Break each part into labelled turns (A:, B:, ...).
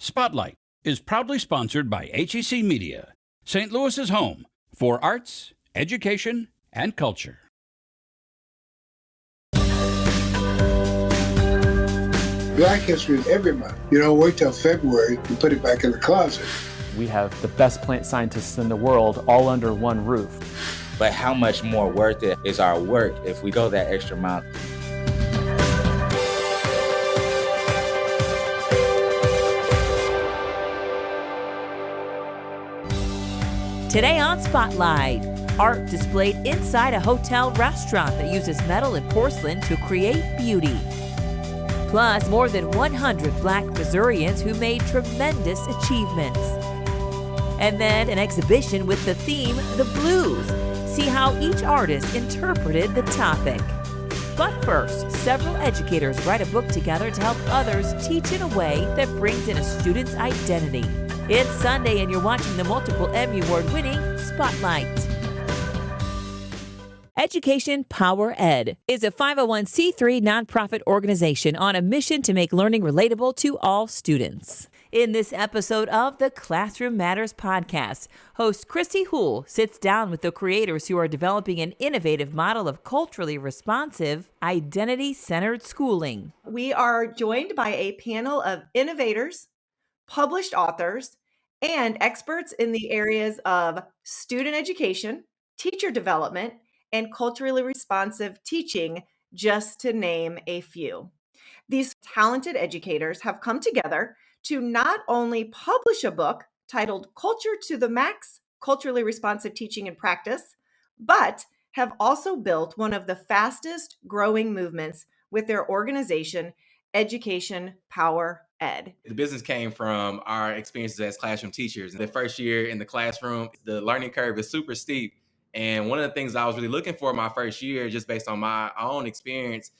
A: Spotlight is proudly sponsored by HEC Media, St. Louis's home for arts, education, and culture.
B: Black History is every month. You don't wait till February and put it back in the closet.
C: We have the best plant scientists in the world all under one roof.
D: But how much more worth it is our work if we go that extra mile?
E: Today on Spotlight, art displayed inside a hotel restaurant that uses metal and porcelain to create beauty. Plus, more than 100 Black Missourians who made tremendous achievements. And then an exhibition with the theme, the blues. See how each artist interpreted the topic. But first, several educators write a book together to help others teach in a way that brings in a student's identity. It's Sunday and you're watching the multiple Emmy Award-winning Spotlight. Education Power Ed is a 501c3 nonprofit organization on a mission to make learning relatable to all students. In this episode of the Classroom Matters podcast, host Christy Houle sits down with the creators who are developing an innovative model of culturally responsive, identity-centered schooling.
F: We are joined by a panel of innovators, published authors, and experts in the areas of student education, teacher development, and culturally responsive teaching, just to name a few. These talented educators have come together to not only publish a book titled Culture to the Max, Culturally Responsive Teaching and Practice, but have also built one of the fastest growing movements with their organization, Education Power Ed.
G: The business came from our experiences as classroom teachers. The first year in the classroom, the learning curve is super steep. And one of the things I was really looking for my first year, just based on my own experience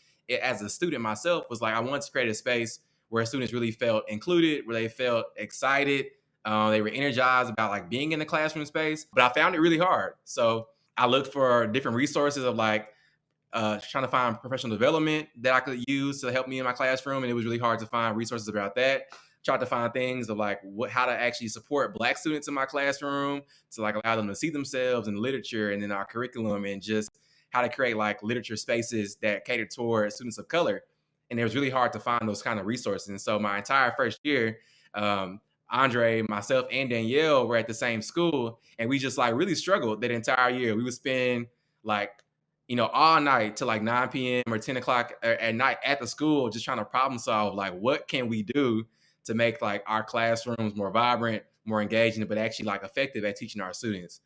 G: as a student myself, was like I wanted to create a space where students really felt included, where they felt excited, they were energized about like being in the classroom space. But I found it really hard. So I looked for different resources of like trying to find professional development that I could use to help me in my classroom. And it was really hard to find resources about that. Tried to find things of like how to actually support Black students in my classroom to like allow them to see themselves in literature and in our curriculum, and just how to create like literature spaces that cater toward students of color. And it was really hard to find those kind of resources. And so my entire first year, Andre, myself, and Danielle were at the same school, and we just like really struggled that entire year. We would spend like, all night till like 9 p.m. or 10 o'clock at night at the school, just trying to problem solve, like, what can we do to make like our classrooms more vibrant, more engaging, but actually like effective at teaching our students.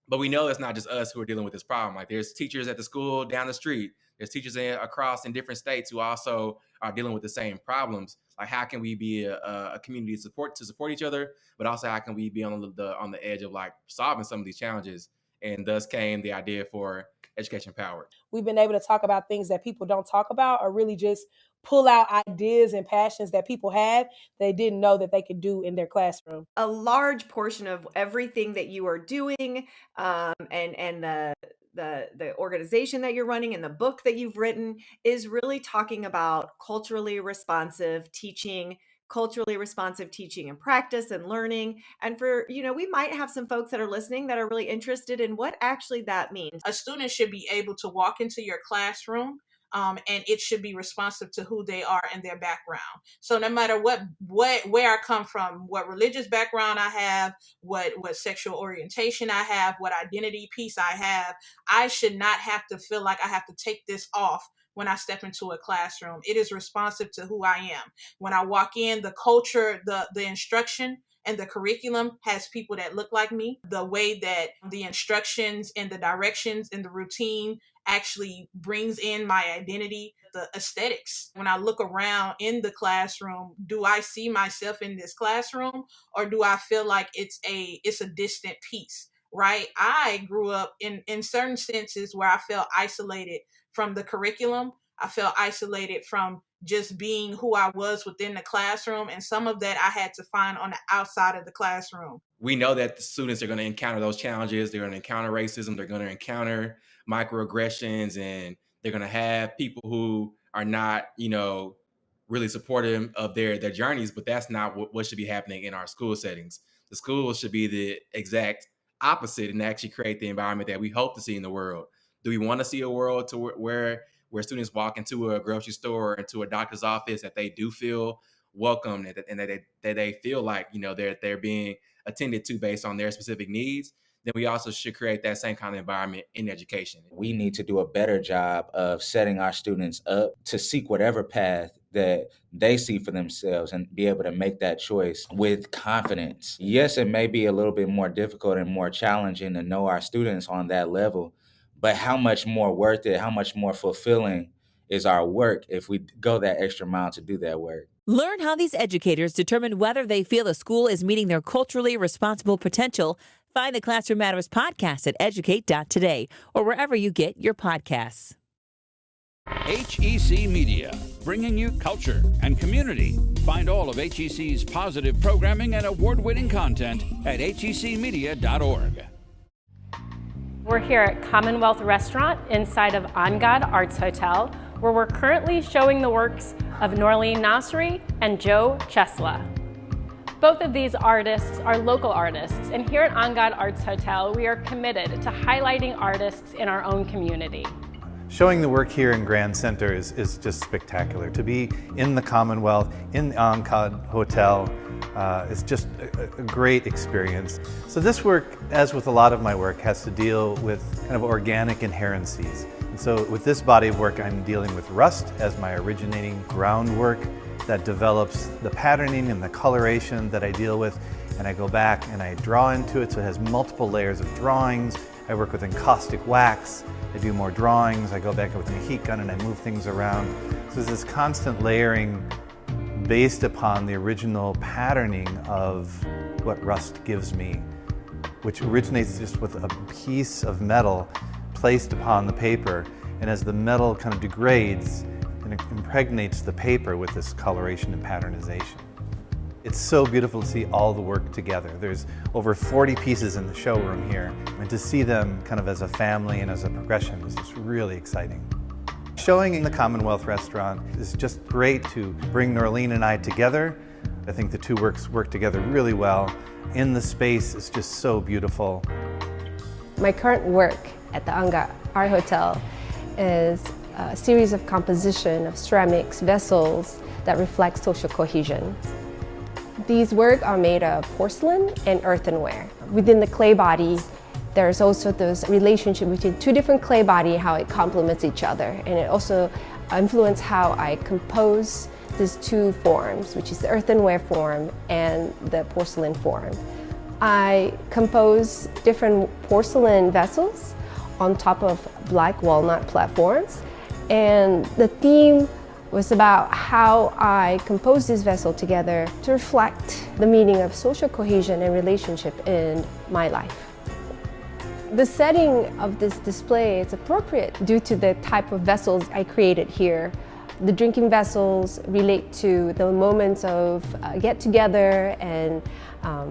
G: But we know it's not just us who are dealing with this problem. Like there's teachers at the school down the street. There's teachers across in different states who also are dealing with the same problems. Like how can we be a community to support each other, but also how can we be on the edge of like solving some of these challenges? And thus came the idea for Education Power.
H: We've been able to talk about things that people don't talk about, or really just pull out ideas and passions that people have they didn't know that they could do in their classroom.
F: A large portion of everything that you are doing and the organization that you're running and the book that you've written is really talking about culturally responsive teaching, culturally responsive teaching and practice and learning. And for, we might have some folks that are listening that are really interested in what actually that means.
I: A student should be able to walk into your classroom and it should be responsive to who they are and their background. So no matter where I come from, what religious background I have, what sexual orientation I have, what identity piece I have, I should not have to feel like I have to take this off when I step into a classroom. It is responsive to who I am. When I walk in, the culture, the instruction and the curriculum has people that look like me. The way that the instructions and the directions and the routine actually brings in my identity, the aesthetics. When I look around in the classroom, do I see myself in this classroom, or do I feel like it's a distant piece, right? I grew up in certain senses where I felt isolated from the curriculum. I felt isolated from just being who I was within the classroom. And some of that I had to find on the outside of the classroom.
G: We know that the students are going to encounter those challenges. They're going to encounter racism. They're going to encounter microaggressions, and they're going to have people who are not, really supportive of their journeys, but that's not what should be happening in our school settings. The schools should be the exact opposite and actually create the environment that we hope to see in the world. Do we want to see a world to where students walk into a grocery store or into a doctor's office that they do feel welcome and that they feel like, you know, they're being attended to based on their specific needs? Then we also should create that same kind of environment in education.
D: We need to do a better job of setting our students up to seek whatever path that they see for themselves and be able to make that choice with confidence. Yes, it may be a little bit more difficult and more challenging to know our students on that level, but how much more worth it, how much more fulfilling is our work if we go that extra mile to do that work.
E: Learn how these educators determine whether they feel a school is meeting their culturally responsible potential. Find the Classroom Matters podcast at educate.today or wherever you get your podcasts.
A: HEC Media, bringing you culture and community. Find all of HEC's positive programming and award-winning content at hecmedia.org.
J: We're here at Commonwealth Restaurant inside of Angad Arts Hotel, where we're currently showing the works of Norleen Nasri and Joe Chesla. Both of these artists are local artists, and here at Angad Arts Hotel, we are committed to highlighting artists in our own community.
K: Showing the work here in Grand Center is just spectacular. To be in the Commonwealth, in the Angad Hotel, is just a great experience. So this work, as with a lot of my work, has to deal with kind of organic inherencies. And so with this body of work, I'm dealing with rust as my originating groundwork that develops the patterning and the coloration that I deal with, and I go back and I draw into it, so it has multiple layers of drawings. I work with encaustic wax, I do more drawings, I go back with a heat gun and I move things around. So there's this constant layering based upon the original patterning of what rust gives me, which originates just with a piece of metal placed upon the paper, and as the metal kind of degrades, and it impregnates the paper with this coloration and patternization. It's so beautiful to see all the work together. There's over 40 pieces in the showroom here, and to see them kind of as a family and as a progression is just really exciting. Showing in the Commonwealth Restaurant is just great to bring Norleen and I together. I think the two works work together really well. In the space, it's just so beautiful.
L: My current work at the Angad Art Hotel is a series of composition of ceramics vessels that reflect social cohesion. These works are made of porcelain and earthenware. Within the clay body, there's also this relationship between two different clay bodies, how it complements each other. And it also influences how I compose these two forms, which is the earthenware form and the porcelain form. I compose different porcelain vessels on top of black walnut platforms. And the theme was about how I composed this vessel together to reflect the meaning of social cohesion and relationship in my life. The setting of this display is appropriate due to the type of vessels I created here. The drinking vessels relate to the moments of get-together and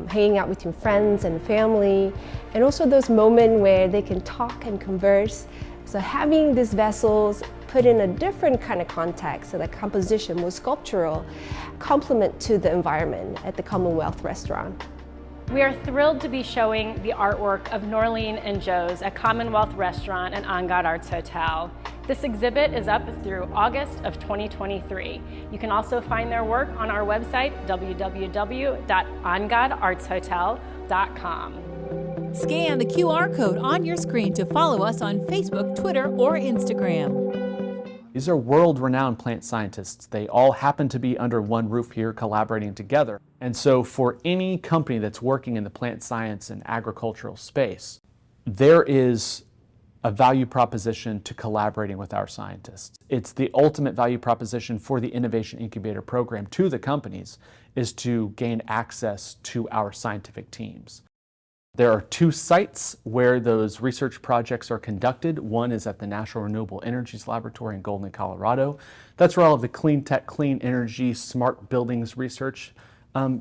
L: hanging out with your friends and family, and also those moments where they can talk and converse. So having these vessels put in a different kind of context, so the composition was sculptural, complement to the environment at the Commonwealth Restaurant.
J: We are thrilled to be showing the artwork of Norleen and Joe's at Commonwealth Restaurant and Angad Arts Hotel. This exhibit is up through August of 2023. You can also find their work on our website, www.angadartshotel.com.
E: Scan the QR code on your screen to follow us on Facebook, Twitter, or Instagram.
C: These are world-renowned plant scientists. They all happen to be under one roof here collaborating together. And so for any company that's working in the plant science and agricultural space, there is a value proposition to collaborating with our scientists. It's the ultimate value proposition for the Innovation Incubator program to the companies is to gain access to our scientific teams. There are two sites where those research projects are conducted. One is at the National Renewable Energies Laboratory in Golden, Colorado. That's where all of the clean tech, clean energy, smart buildings research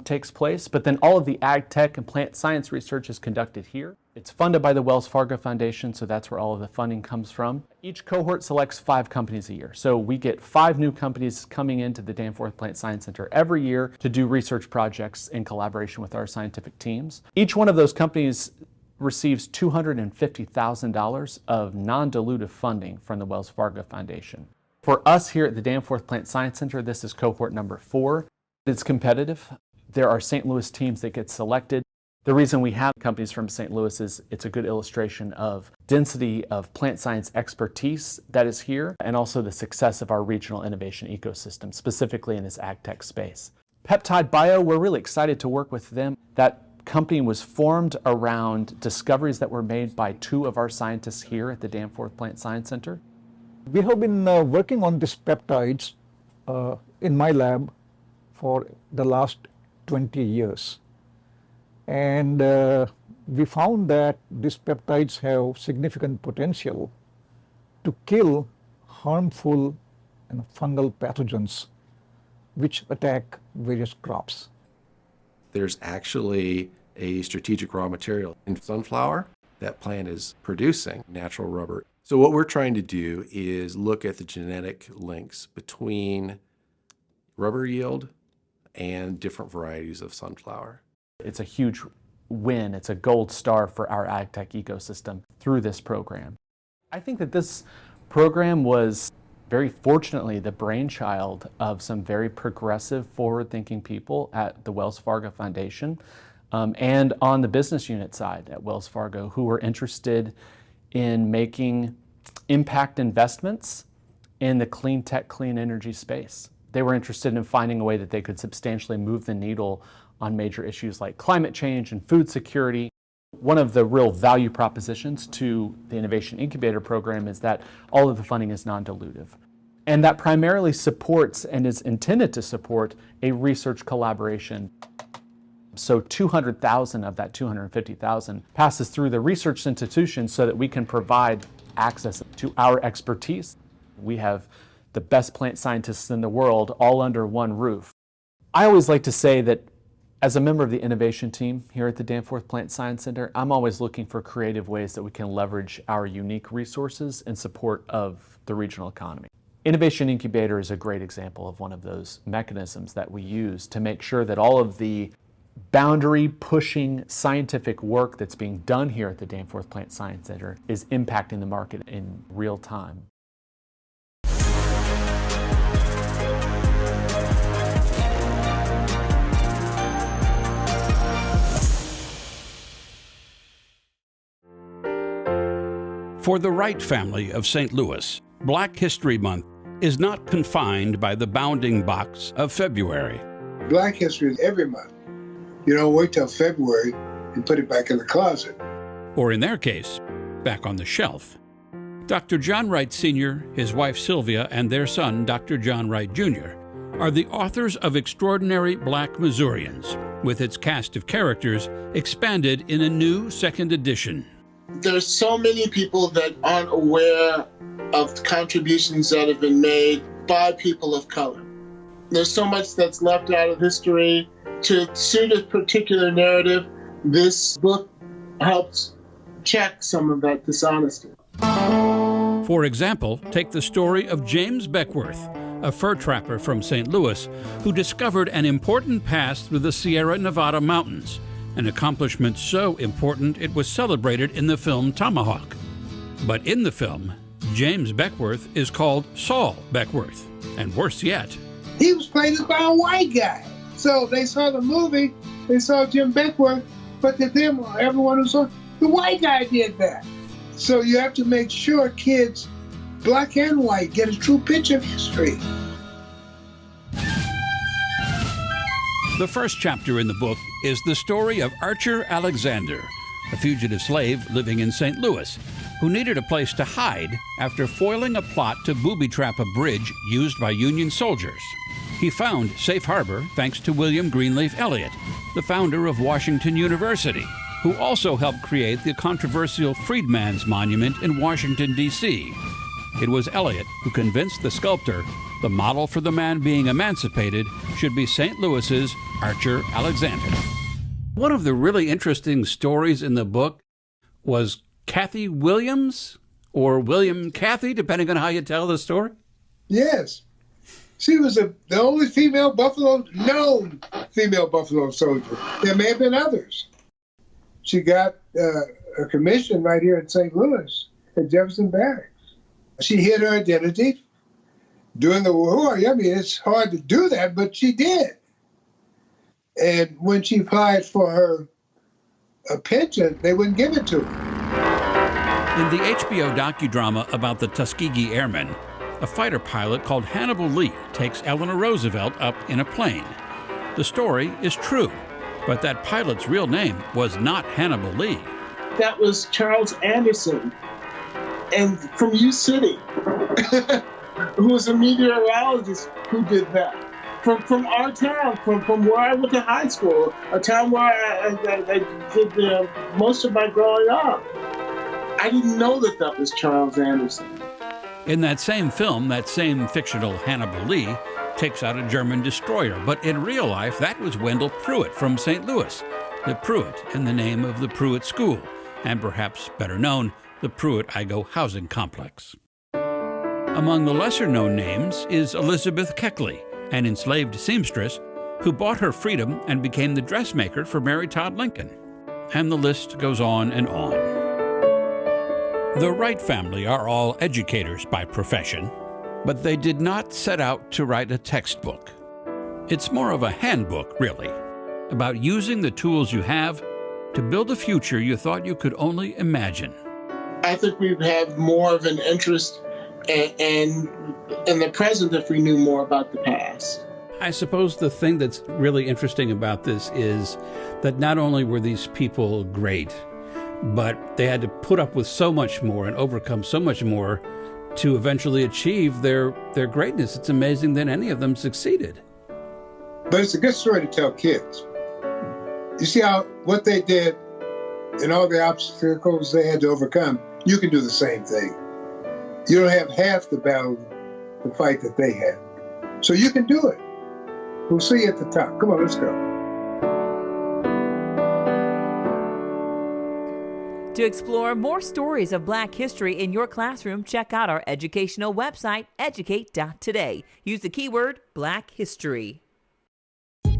C: takes place. But then all of the ag tech and plant science research is conducted here. It's funded by the Wells Fargo Foundation, so that's where all of the funding comes from. Each cohort selects 5 companies a year. So we get 5 new companies coming into the Danforth Plant Science Center every year to do research projects in collaboration with our scientific teams. Each one of those companies receives $250,000 of non-dilutive funding from the Wells Fargo Foundation. For us here at the Danforth Plant Science Center, this is cohort number 4. It's competitive. There are St. Louis teams that get selected. The reason we have companies from St. Louis is it's a good illustration of density of plant science expertise that is here, and also the success of our regional innovation ecosystem, specifically in this ag tech space. Peptide Bio, we're really excited to work with them. That company was formed around discoveries that were made by 2 of our scientists here at the Danforth Plant Science Center.
M: We have been working on these peptides in my lab for the last 20 years. And we found that these peptides have significant potential to kill harmful fungal pathogens which attack various crops.
N: There's actually a strategic raw material in sunflower. That plant is producing natural rubber. So what we're trying to do is look at the genetic links between rubber yield and different varieties of sunflower.
C: It's a huge win. It's a gold star for our ag tech ecosystem through this program. I think that this program was very fortunately the brainchild of some very progressive, forward-thinking people at the Wells Fargo Foundation and on the business unit side at Wells Fargo, who were interested in making impact investments in the clean tech, clean energy space. They were interested in finding a way that they could substantially move the needle on major issues like climate change and food security. One of the real value propositions to the Innovation Incubator program is that all of the funding is non-dilutive. And that primarily supports and is intended to support a research collaboration. So $200,000 of that $250,000 passes through the research institution so that we can provide access to our expertise. We have the best plant scientists in the world all under one roof. I always like to say that as a member of the innovation team here at the Danforth Plant Science Center, I'm always looking for creative ways that we can leverage our unique resources in support of the regional economy. Innovation Incubator is a great example of one of those mechanisms that we use to make sure that all of the boundary-pushing scientific work that's being done here at the Danforth Plant Science Center is impacting the market in real time.
A: For the Wright family of St. Louis, Black History Month is not confined by the bounding box of February.
B: Black History is every month. You don't wait till February and put it back in the closet.
A: Or in their case, back on the shelf. Dr. John Wright Sr., his wife Sylvia, and their son, Dr. John Wright Jr., are the authors of Extraordinary Black Missourians, with its cast of characters expanded in a new second edition.
O: There's so many people that aren't aware of contributions that have been made by people of color. There's so much that's left out of history. To suit a particular narrative, this book helps check some of that dishonesty.
A: For example, take the story of James Beckworth, a fur trapper from St. Louis who discovered an important pass through the Sierra Nevada mountains, an accomplishment so important it was celebrated in the film Tomahawk. But in the film, James Beckworth is called Saul Beckworth, and worse yet,
B: he was played by a white guy. So they saw the movie, they saw Jim Beckworth, but to them, everyone who saw the white guy did that. So you have to make sure kids, black and white, get a true picture of history.
A: The first chapter in the book is the story of Archer Alexander, a fugitive slave living in St. Louis, who needed a place to hide after foiling a plot to booby-trap a bridge used by Union soldiers. He found safe harbor thanks to William Greenleaf Eliot, the founder of Washington University, who also helped create the controversial Freedman's Monument in Washington, D.C. It was Eliot who convinced the sculptor the model for the man being emancipated should be St. Louis's Archer Alexander. One of the really interesting stories in the book was Kathy Williams, or William Kathy, depending on how you tell the story?
B: Yes. She was the only known female Buffalo soldier. There may have been others. She got a commission right here in St. Louis at Jefferson Barracks. She hid her identity during the war. I mean, it's hard to do that, but she did. And when she applied for her pension, they wouldn't give it to her.
A: In the HBO docudrama about the Tuskegee Airmen, a fighter pilot called Hannibal Lee takes Eleanor Roosevelt up in a plane. The story is true, but that pilot's real name was not Hannibal Lee.
O: That was Charles Anderson, and from U City, who was a meteorologist who did that. From our town, from where I went to high school, a town where I did most of my growing up. I didn't know that was Charles Anderson.
A: In that same film, that same fictional Hannibal Lee takes out a German destroyer, but in real life, that was Wendell Pruitt from St. Louis. The Pruitt in the name of the Pruitt School, and perhaps better known, the Pruitt-Igoe Housing Complex. Among the lesser-known names is Elizabeth Keckley, an enslaved seamstress who bought her freedom and became the dressmaker for Mary Todd Lincoln. And the list goes on and on. The Wright family are all educators by profession, but they did not set out to write a textbook. It's more of a handbook, really, about using the tools you have to build a future you thought you could only imagine.
O: I think we'd have more of an interest in the present if we knew more about the past.
A: I suppose the thing that's really interesting about this is that not only were these people great, but they had to put up with so much more and overcome so much more to eventually achieve their greatness. It's amazing that any of them succeeded.
B: But it's a good story to tell kids. You see what they did and all the obstacles they had to overcome, you can do the same thing. You don't have half the battle to fight that they had. So you can do it. We'll see you at the top. Come on, let's go.
E: To explore more stories of Black history in your classroom, check out our educational website, educate.today. Use the keyword Black History.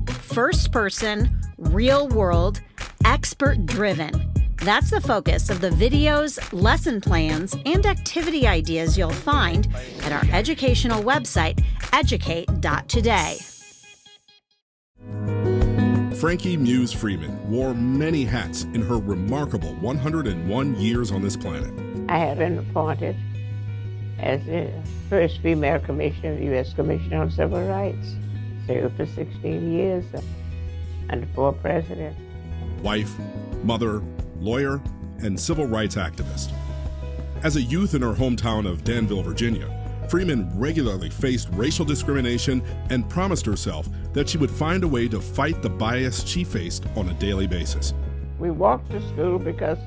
P: First person, real world, expert driven. That's the focus of the videos, lesson plans, and activity ideas you'll find at our educational website, educate.today.
Q: Frankie Muse Freeman wore many hats in her remarkable 101 years on this planet.
R: I have been appointed as the first female commissioner of the U.S. Commission on Civil Rights. Served for 16 years under 4 presidents.
Q: Wife, mother, lawyer, and civil rights activist. As a youth in her hometown of Danville, Virginia, Freeman regularly faced racial discrimination and promised herself that she would find a way to fight the bias she faced on a daily basis.
R: We walked to school because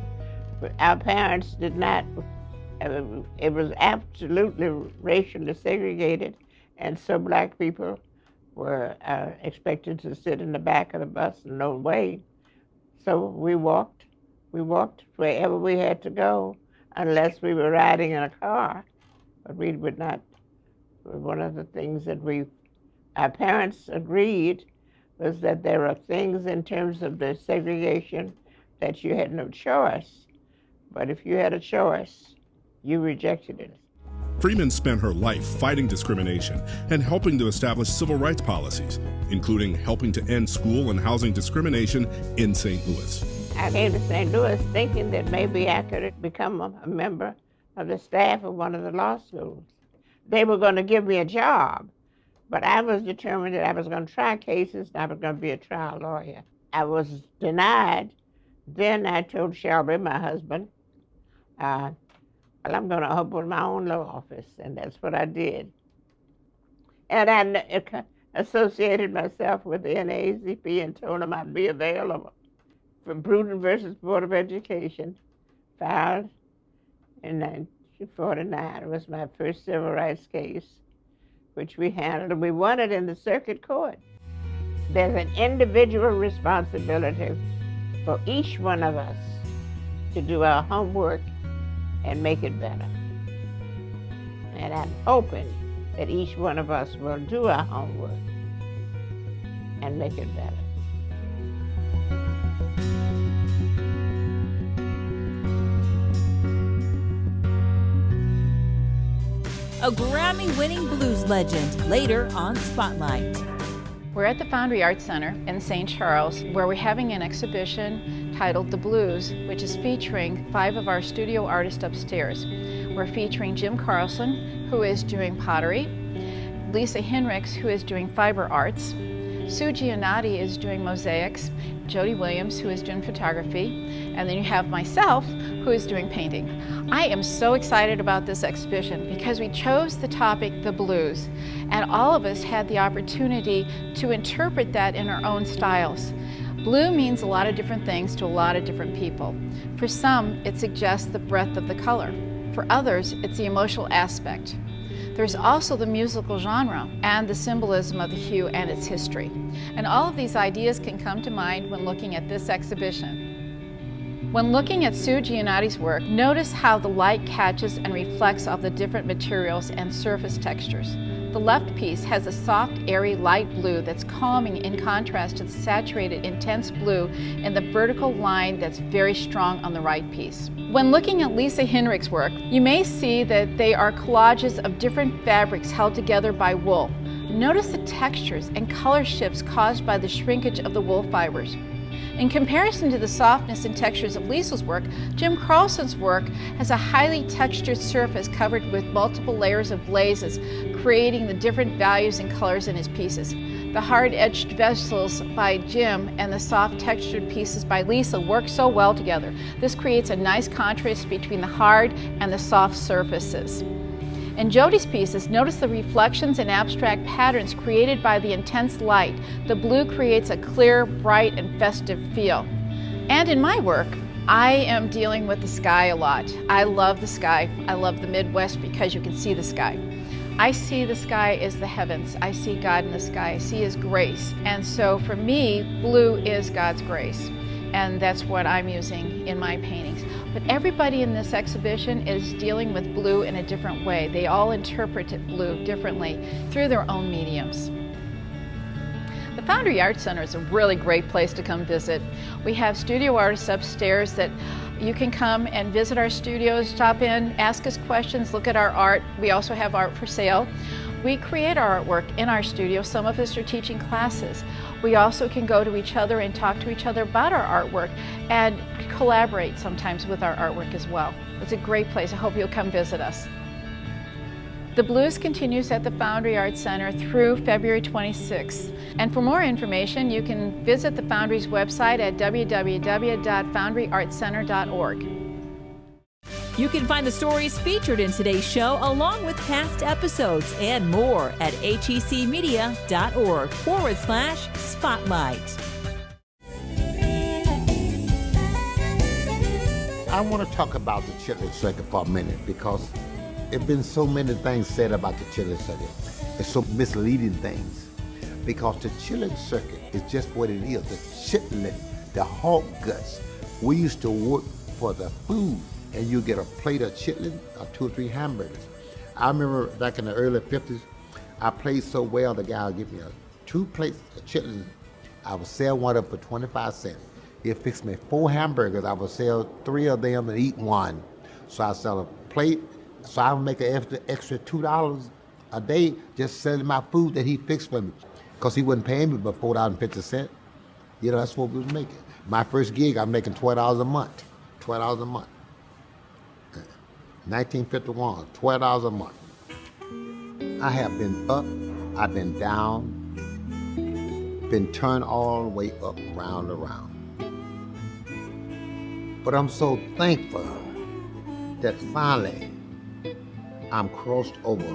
R: our parents did not, it was absolutely racially segregated, and so Black people were expected to sit in the back of the bus and no way. So we walked wherever we had to go, unless we were riding in a car. But we would not. One of the things that our parents agreed was that there are things in terms of the segregation that you had no choice. But if you had a choice, you rejected it.
Q: Freeman spent her life fighting discrimination and helping to establish civil rights policies, including helping to end school and housing discrimination in St. Louis.
R: I came to St. Louis thinking that maybe I could become a member of the staff of one of the law schools. They were going to give me a job, but I was determined that I was going to try cases and I was going to be a trial lawyer. I was denied. Then I told Shelby, my husband, well, I'm going to open my own law office, and that's what I did. And I associated myself with the NAACP and told them I'd be available for Bruton versus Board of Education, filed in 1949. It was my first civil rights case, which we handled, and we won it in the circuit court. There's an individual responsibility for each one of us to do our homework and make it better. And I'm hoping that each one of us will do our homework and make it better.
E: A Grammy-winning blues legend, later on Spotlight.
S: We're at the Foundry Art Centre in St. Charles, where we're having an exhibition titled The Blues, which is featuring 5 of our studio artists upstairs. We're featuring Jim Carlson, who is doing pottery, Lisa Hinrichs, who is doing fiber arts, Sue Giannotti is doing mosaics, Jody Williams, who is doing photography, and then you have myself, who is doing painting. I am so excited about this exhibition because we chose the topic, the blues, and all of us had the opportunity to interpret that in our own styles. Blue means a lot of different things to a lot of different people. For some, it suggests the breadth of the color. For others, it's the emotional aspect. There's also the musical genre and the symbolism of the hue and its history. And all of these ideas can come to mind when looking at this exhibition. When looking at Sue Giannotti's work, notice how the light catches and reflects off the different materials and surface textures. The left piece has a soft, airy light blue that's calming in contrast to the saturated, intense blue in the vertical line that's very strong on the right piece. When looking at Lisa Hinrich's work, you may see that they are collages of different fabrics held together by wool. Notice the textures and color shifts caused by the shrinkage of the wool fibers. In comparison to the softness and textures of Lisa's work, Jim Carlson's work has a highly textured surface covered with multiple layers of glazes, creating the different values and colors in his pieces. The hard-edged vessels by Jim and the soft textured pieces by Lisa work so well together. This creates a nice contrast between the hard and the soft surfaces. In Jody's pieces, notice the reflections and abstract patterns created by the intense light. The blue creates a clear, bright, and festive feel. And in my work, I am dealing with the sky a lot. I love the sky. I love the Midwest because you can see the sky. I see the sky as the heavens. I see God in the sky. I see His grace. And so for me, blue is God's grace. And that's what I'm using in my paintings. But everybody in this exhibition is dealing with blue in a different way. They all interpret blue differently through their own mediums. The Foundry Art Centre is a really great place to come visit. We have studio artists upstairs that you can come and visit our studios, stop in, ask us questions, look at our art. We also have art for sale. We create our artwork in our studio. Some of us are teaching classes. We also can go to each other and talk to each other about our artwork and collaborate sometimes with our artwork as well. It's a great place. I hope you'll come visit us. The Blues continues at the Foundry Art Centre through February 26th. And for more information, you can visit the Foundry's website at www.foundryartcenter.org.
E: You can find the stories featured in today's show along with past episodes and more at hecmedia.org/spotlight.
T: I want to talk about the chitlin circuit for a minute because there have been so many things said about the chitlin circuit. It's so misleading things because the chitlin circuit is just what it is. The chitlin, the hog guts. We used to work for the food and you get a plate of chitlin or 2 or 3 hamburgers. I remember back in the early 50s, I played so well the guy would give me 2 plates of chitlin. I would sell one of them for 25 cents. He'd fix me 4 hamburgers. I would sell 3 of them and eat 1. So I sell a plate, so I would make an extra $2 a day just selling my food that he fixed for me. Because he wasn't paying me but $4.50. You know, that's what we was making. My first gig, I'm making $12 a month. $12 a month. 1951, $12 a month. I have been up, I've been down, been turned all the way up, round and round. But I'm so thankful that finally I'm crossed over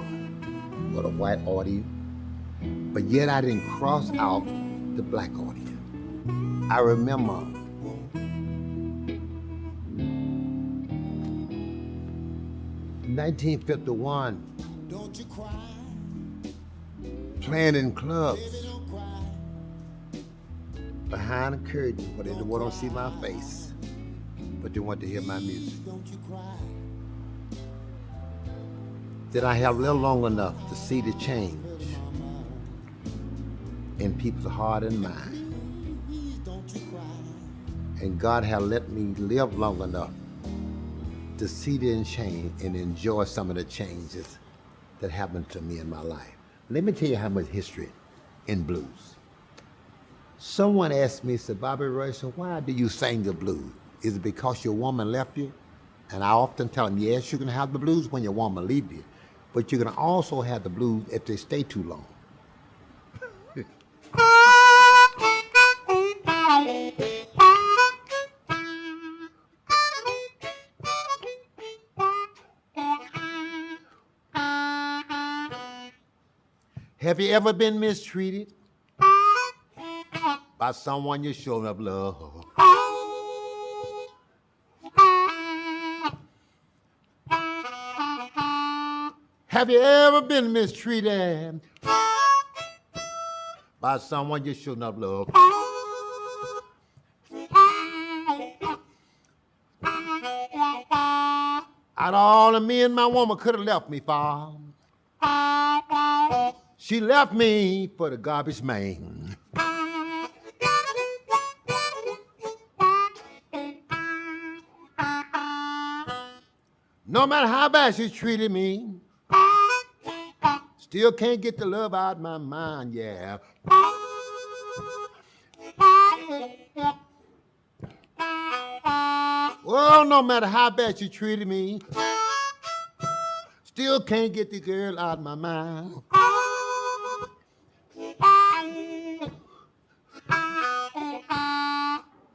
T: with a white audience, but yet I didn't cross out the black audience. I remember 1951, playing in clubs, behind the curtain where they don't want to see my face. but they want to hear my music. Did I have lived long enough to see the change in people's heart and mind? And God had let me live long enough to see the change and enjoy some of the changes that happened to me in my life. Let me tell you how much history in blues. Someone asked me, said, Bobby Royce, why do you sing the blues? Is it because your woman left you? And I often tell them, yes, you can have the blues when your woman leaves you, but you can also have the blues if they stay too long. Have you ever been mistreated by someone you showed up love? Have you ever been mistreated by someone you shouldn't have loved? Out of all the men my woman could have left me for, she left me for the garbage man. No matter how bad she treated me, still can't get the love out of my mind, yeah. Well, no matter how bad she treated me, still can't get the girl out of my mind.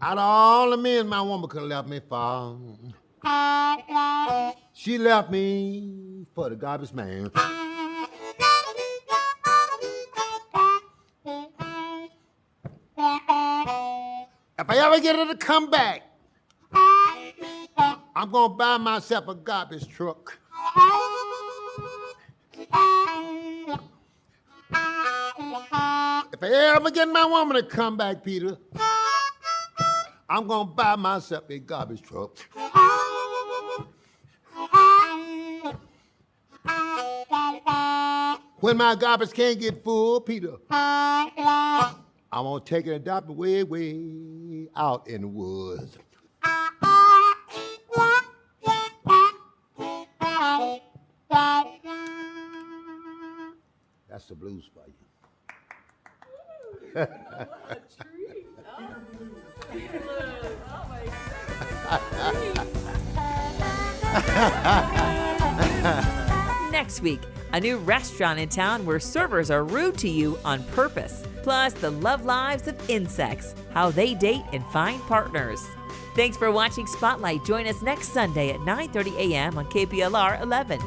T: Out of all the men my woman could have left me for, she left me for the garbage man. If I ever get her to come back, I'm gonna buy myself a garbage truck. If I ever get my woman to come back, Peter, I'm gonna buy myself a garbage truck. When my garbage can't get full, Peter, I'm gonna take it and drop it way, way out in the woods. That's the blues for you.
E: Next week, a new restaurant in town where servers are rude to you on purpose. Plus, the love lives of insects, how they date and find partners. Thanks for watching Spotlight. Join us next Sunday at 9:30 a.m. on KPLR 11.